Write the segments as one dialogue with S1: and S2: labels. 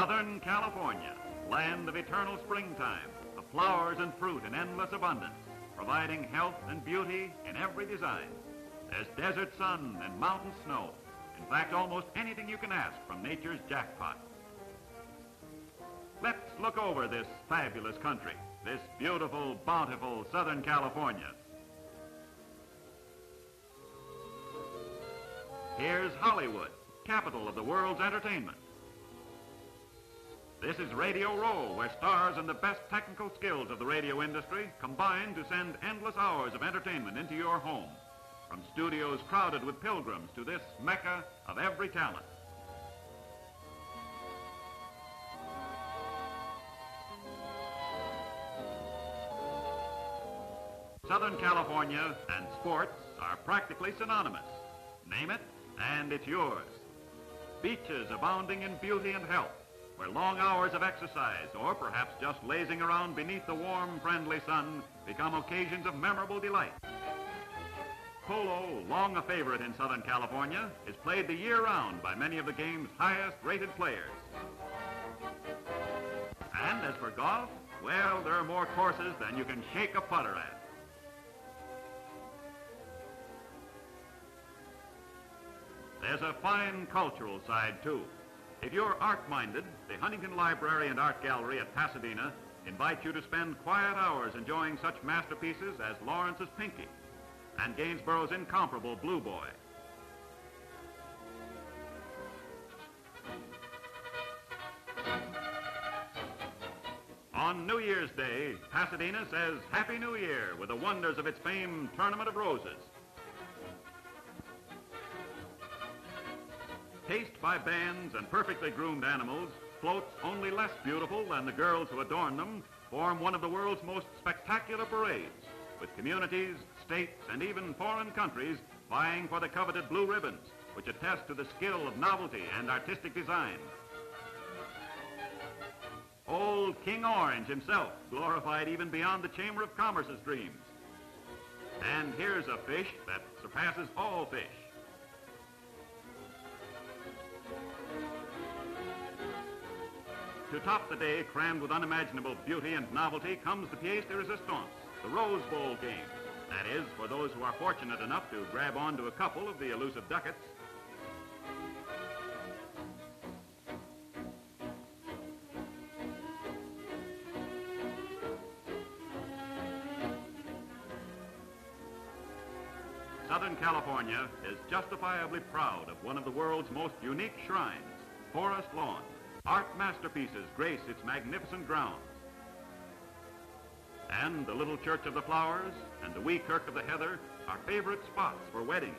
S1: Southern California, land of eternal springtime, of flowers and fruit in endless abundance, providing health and beauty in every design. There's desert sun and mountain snow. In fact, almost anything you can ask from nature's jackpot. Let's look over this fabulous country, this beautiful, bountiful Southern California. Here's Hollywood, capital of the world's entertainment. This is Radio Row, where stars and the best technical skills of the radio industry combine to send endless hours of entertainment into your home, from studios crowded with pilgrims to this mecca of every talent. Southern California and sports are practically synonymous. Name it, and it's yours. Beaches abounding in beauty and health, where long hours of exercise, or perhaps just lazing around beneath the warm, friendly sun, become occasions of memorable delight. Polo, long a favorite in Southern California, is played the year round by many of the game's highest-rated players. And as for golf, well, there are more courses than you can shake a putter at. There's a fine cultural side, too. If you're art-minded, the Huntington Library and Art Gallery at Pasadena invite you to spend quiet hours enjoying such masterpieces as Lawrence's Pinky and Gainsborough's incomparable Blue Boy. On New Year's Day, Pasadena says Happy New Year with the wonders of its famed Tournament of Roses. Paced by bands and perfectly groomed animals, floats only less beautiful than the girls who adorn them form one of the world's most spectacular parades, with communities, states, and even foreign countries vying for the coveted blue ribbons, which attest to the skill of novelty and artistic design. Old King Orange himself, glorified even beyond the Chamber of Commerce's dreams. And here's a fish that surpasses all fish. To top the day crammed with unimaginable beauty and novelty comes the pièce de résistance, the Rose Bowl game. That is, for those who are fortunate enough to grab onto a couple of the elusive ducats. Southern California is justifiably proud of one of the world's most unique shrines, Forest Lawn. Art masterpieces grace its magnificent grounds. And the little Church of the Flowers and the wee Kirk of the Heather are favorite spots for weddings.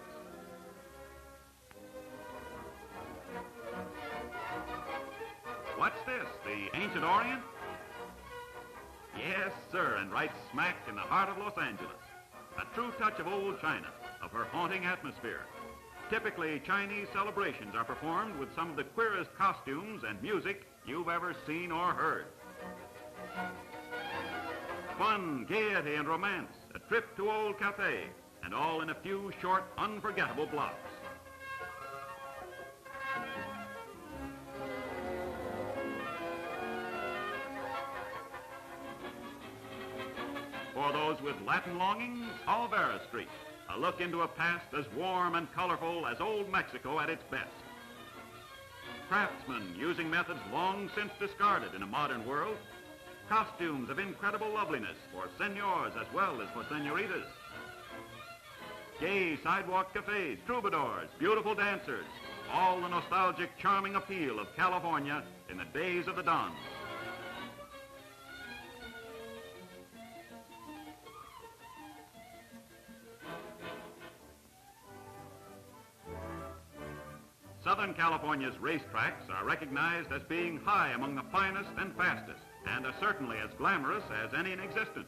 S1: What's this, the ancient Orient? Yes, sir, and right smack in the heart of Los Angeles. A true touch of old China, of her haunting atmosphere. Typically, Chinese celebrations are performed with some of the queerest costumes and music you've ever seen or heard. Fun, gaiety, and romance, a trip to Old Cafe, and all in a few short, unforgettable blocks. For those with Latin longings, Olvera Street. A look into a past as warm and colorful as old Mexico at its best. Craftsmen using methods long since discarded in a modern world. Costumes of incredible loveliness for senors as well as for senoritas. Gay sidewalk cafes, troubadours, beautiful dancers. All the nostalgic, charming appeal of California in the days of the Dons. Southern California's racetracks are recognized as being high among the finest and fastest, and are certainly as glamorous as any in existence.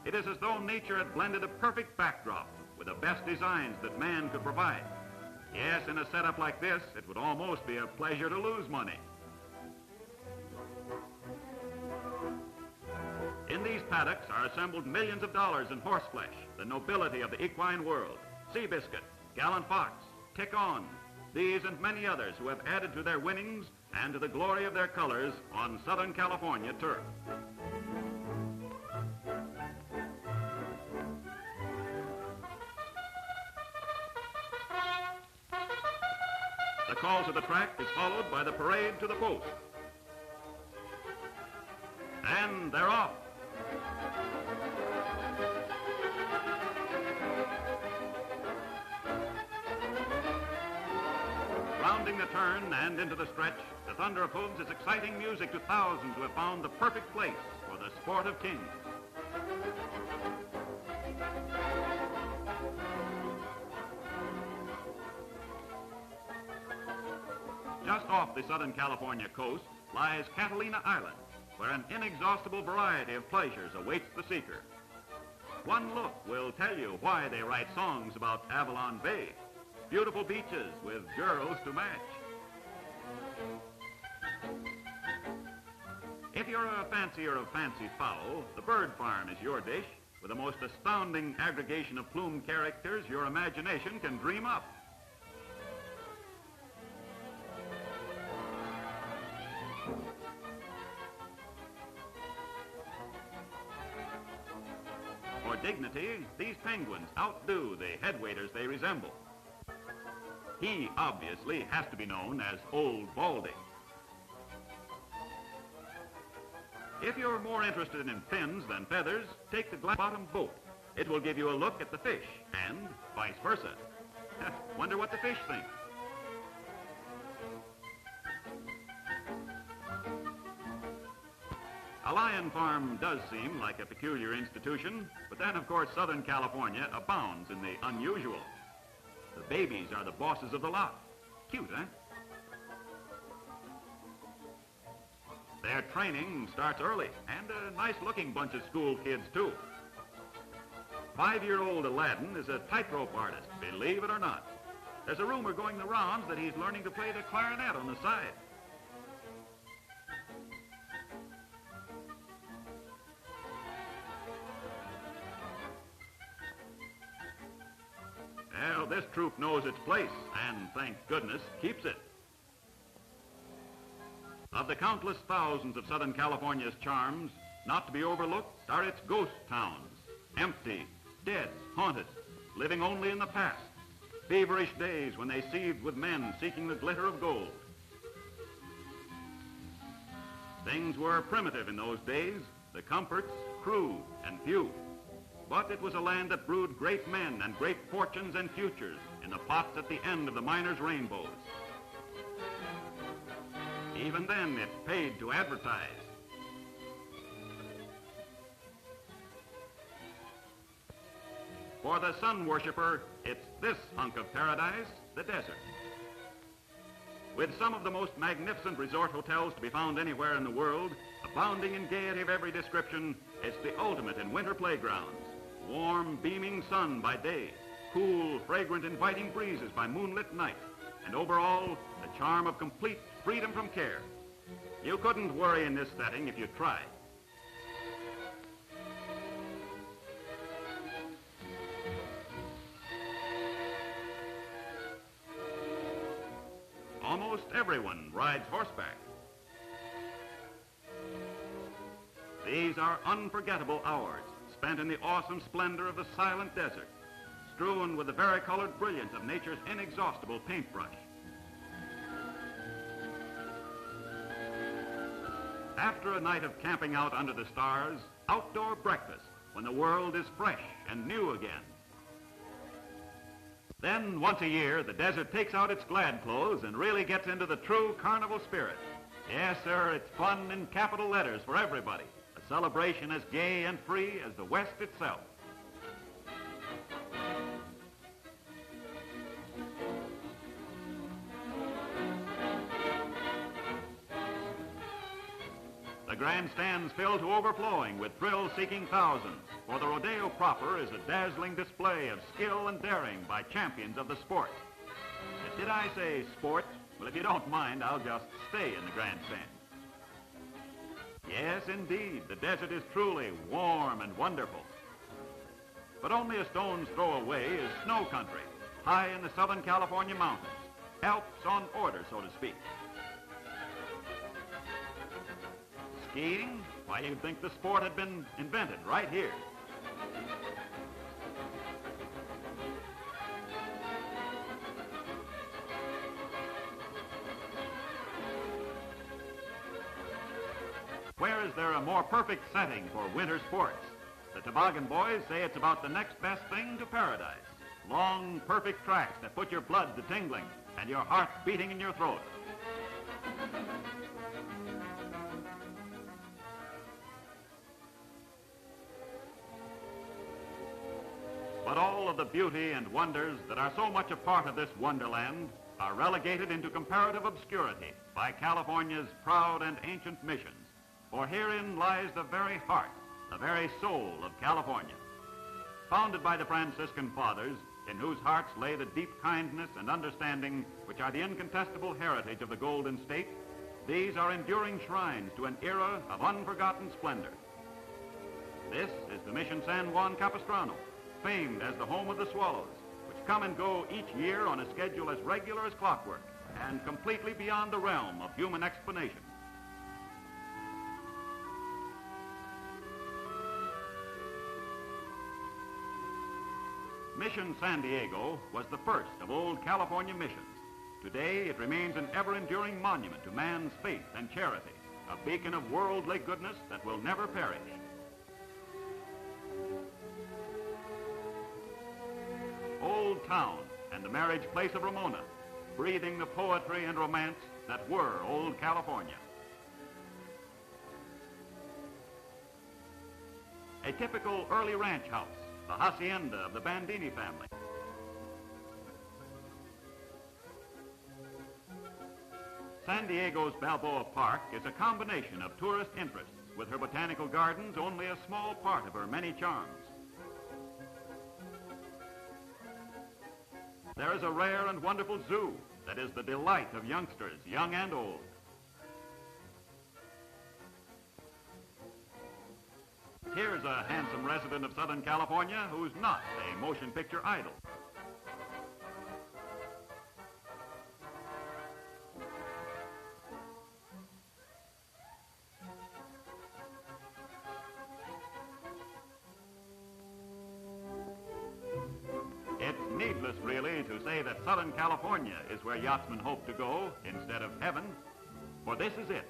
S1: It is as though nature had blended a perfect backdrop with the best designs that man could provide. Yes, in a setup like this, it would almost be a pleasure to lose money. In these paddocks are assembled millions of dollars in horseflesh, the nobility of the equine world. Seabiscuit, Gallant Fox, Tick On, these and many others who have added to their winnings and to the glory of their colors on Southern California turf. The call to the track is followed by the parade to the post. And they're off. Rounding the turn and into the stretch, the thunder of hooves is exciting music to thousands who have found the perfect place for the sport of kings. Just off the Southern California coast lies Catalina Island, where an inexhaustible variety of pleasures awaits the seeker. One look will tell you why they write songs about Avalon Bay, beautiful beaches with girls to match. If you're a fancier of fancy fowl, the bird farm is your dish, with the most astounding aggregation of plumed characters your imagination can dream up. For dignity, these penguins outdo the headwaiters they resemble. He obviously has to be known as Old Baldy. If you're more interested in fins than feathers, take the glass-bottom boat. It will give you a look at the fish, and vice versa. Wonder what the fish think. A lion farm does seem like a peculiar institution, but then, of course, Southern California abounds in the unusual. The babies are the bosses of the lot. Cute, eh? Their training starts early, and a nice-looking bunch of school kids, too. 5-year-old Aladdin is a tightrope artist, believe it or not. There's a rumor going the rounds that he's learning to play the clarinet on the side. Well, this troop knows its place, and thank goodness, keeps it. Of the countless thousands of Southern California's charms, not to be overlooked are its ghost towns, empty, dead, haunted, living only in the past, feverish days when they seethed with men seeking the glitter of gold. Things were primitive in those days, the comforts crude and few. But it was a land that brewed great men and great fortunes and futures in the pots at the end of the miners' rainbows. Even then, it paid to advertise. For the sun worshiper, it's this hunk of paradise, the desert. With some of the most magnificent resort hotels to be found anywhere in the world, abounding in gaiety of every description, it's the ultimate in winter playgrounds. Warm, beaming sun by day, cool, fragrant, inviting breezes by moonlit night, and overall, the charm of complete freedom from care. You couldn't worry in this setting if you tried. Almost everyone rides horseback. These are unforgettable hours spent in the awesome splendor of the silent desert, strewn with the varicolored brilliance of nature's inexhaustible paintbrush. After a night of camping out under the stars, outdoor breakfast when the world is fresh and new again. Then, once a year, the desert takes out its glad clothes and really gets into the true carnival spirit. Yes, sir, it's fun in capital letters for everybody. A celebration as gay and free as the West itself. The grandstands fill to overflowing with thrill-seeking thousands, for the rodeo proper is a dazzling display of skill and daring by champions of the sport. Did I say sport? Well, if you don't mind, I'll just stay in the grandstand. Yes, indeed, the desert is truly warm and wonderful. But only a stone's throw away is snow country, high in the Southern California mountains, Alps on order, so to speak. skiing? Why, you'd think the sport had been invented right here. Where is there a more perfect setting for winter sports? The toboggan boys say it's about the next best thing to paradise. Long, perfect tracks that put your blood to tingling and your heart beating in your throat. But all of the beauty and wonders that are so much a part of this wonderland are relegated into comparative obscurity by California's proud and ancient missions. For herein lies the very heart, the very soul of California. Founded by the Franciscan Fathers, in whose hearts lay the deep kindness and understanding which are the incontestable heritage of the Golden State, these are enduring shrines to an era of unforgotten splendor. This is the Mission San Juan Capistrano, famed as the home of the swallows, which come and go each year on a schedule as regular as clockwork and completely beyond the realm of human explanation. Mission San Diego was the first of old California missions. Today, it remains an ever-enduring monument to man's faith and charity, a beacon of worldly goodness that will never perish. Old Town and the marriage place of Ramona, breathing the poetry and romance that were old California. A typical early ranch house, the hacienda of the Bandini family. San Diego's Balboa Park is a combination of tourist interests, with her botanical gardens only a small part of her many charms. There is a rare and wonderful zoo that is the delight of youngsters, young and old. Here's a handsome resident of Southern California who's not a motion picture idol. It's needless, really, to say that Southern California is where yachtsmen hope to go instead of heaven. For this is it: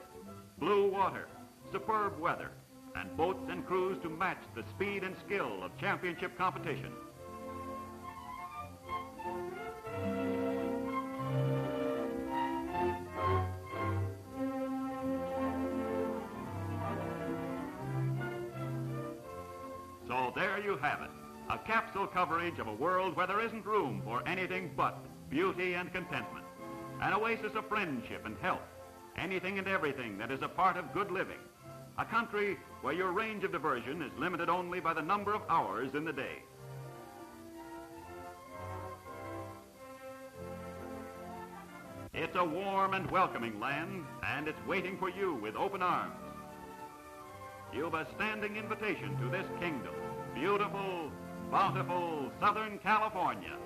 S1: blue water, superb weather, and boats and crews to match the speed and skill of championship competition. So there you have it, a capsule coverage of a world where there isn't room for anything but beauty and contentment, an oasis of friendship and health, anything and everything that is a part of good living. A country where your range of diversion is limited only by the number of hours in the day. It's a warm and welcoming land, and it's waiting for you with open arms. You've a standing invitation to this kingdom, beautiful, bountiful Southern California.